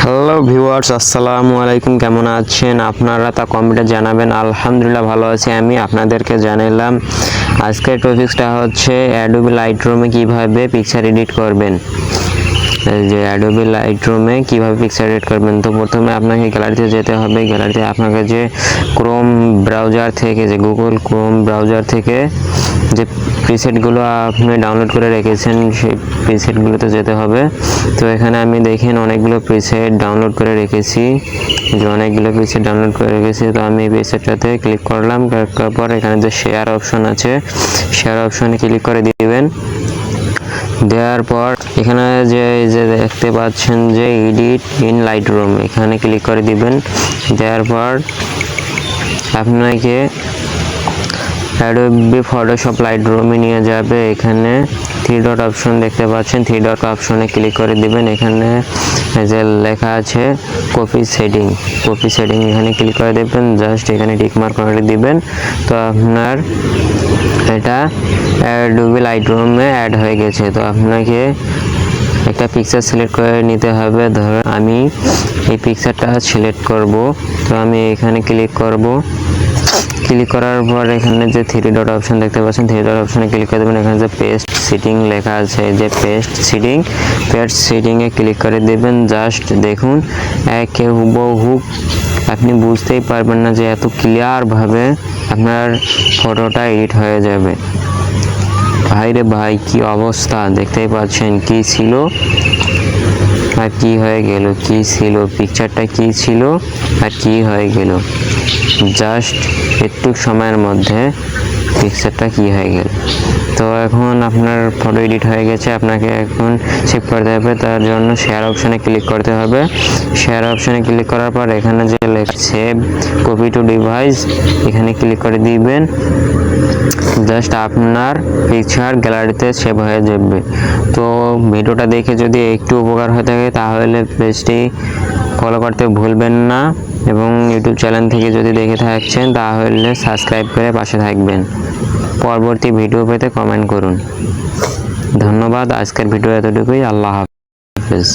Hello viewers, আসসালামু আলাইকুম। কেমন আছেন আপনারা? তা কমেন্টে জানাবেন। আলহামদুলিল্লাহ ভালো আছি। আমি আপনাদেরকে জানালাম আজকের টপিকসটা হচ্ছে অ্যাডোবি লাইটরুমে কিভাবে পিকচার এডিট করবেন। এই যে অ্যাডোবি লাইটরুমে কিভাবে পিকচার এডিট করবেন, তো প্রথমে আপনাকে গ্যালারিতে যেতে হবে। গ্যালারিতে আপনাকে যে ক্রোম ব্রাউজার থেকে, যে গুগল ক্রোম ব্রাউজার থেকে যে প্রিসেটগুলো আপনি ডাউনলোড করে রেখেছেন সেই প্রিসেটগুলোতে যেতে হবে। তো এখানে আমি দেখেন অনেকগুলো প্রিসেট ডাউনলোড করে রেখেছি, যে অনেকগুলো প্রিসেট ডাউনলোড করে রেখেছি। তো আমি এই প্রিসেটটাতে ক্লিক করলাম। ক্লিক করার পর এখানে যে শেয়ার অপশন আছে, শেয়ার অপশনে ক্লিক করে দিবেন। দেওয়ার পর এখানে যে দেখতে পাচ্ছেন যে এডিট ইন লাইটরুম, এখানে ক্লিক করে দিবেন। দেওয়ার পর আপনাকে অ্যাডোবি ফটোশপ লাইটরুমে নিয়ে যাবে। এখানে থ্রি ডট অপশন দেখতে পাচ্ছেন, থ্রি ডট অপশনে ক্লিক করে দিবেন। এখানে যে লেখা আছে কপি সেটিং, কপি সেটিং এখানে ক্লিক করে দেবেন। জাস্ট এখানে টিক মার্ক করে দিবেন। তো আপনার এটা অ্যাডোবি লাইটরুমে অ্যাড হয়ে গেছে। তো আপনাকে একটা পিকচার সিলেক্ট করে নিতে হবে। ধরুন আমি এই পিকচারটা সিলেক্ট করব। তো আমি এখানে ক্লিক করব। ক্লিক করার পর এখানে যে থ্রি ডট অপশন দেখতে পাচ্ছেন, থ্রি ডট অপশনে ক্লিক করে দেবেন। এখানে যে পেস্ট সিটিং লেখা আছে, যে পেস্ট সিটিংয়ে ক্লিক করে দেবেন। জাস্ট দেখুন একে হুবহু, আপনি বুঝতেই পারবেন না যে এত ক্লিয়ারভাবে আপনার ফটোটা এডিট হয়ে যাবে। ভাই রে ভাই, কি অবস্থা দেখতেই পাচ্ছেন, কি ছিল আর কি হয়ে গেল, কি ছিল পিকচারটা, কি ছিল আর কি হয়ে গেল। জাস্ট একটু সময়ের মধ্যে পিকচারটা কি হয়ে গেল। তো এখন আপনার ফটো এডিট হয়ে গেছে, আপনাকে এখন সেভ করতে হবে। তার জন্য শেয়ার অপশনে ক্লিক করতে হবে। শেয়ার অপশনে ক্লিক করার পর এখানে যে লেখা সেভ কপি টু ডিভাইস, এখানে ক্লিক করে দিবেন। জাস্ট আপনার পিকচার গ্যালারিতে সেভ হয়ে যাবে। তো ভিডিওটা দেখে যদি একটু উপকার হয়ে থাকে তাহলে পেজটি ফলো করতে ভুলবেন না, এবং ইউটিউব চ্যানেল থেকে যদি দেখে থাকছেন তাহলে সাবস্ক্রাইব করে পাশে থাকবেন। পরবর্তী ভিডিও পেতে কমেন্ট করুন। ধন্যবাদ। আজকের ভিডিও এতটুকুই। আল্লাহ হাফেজ।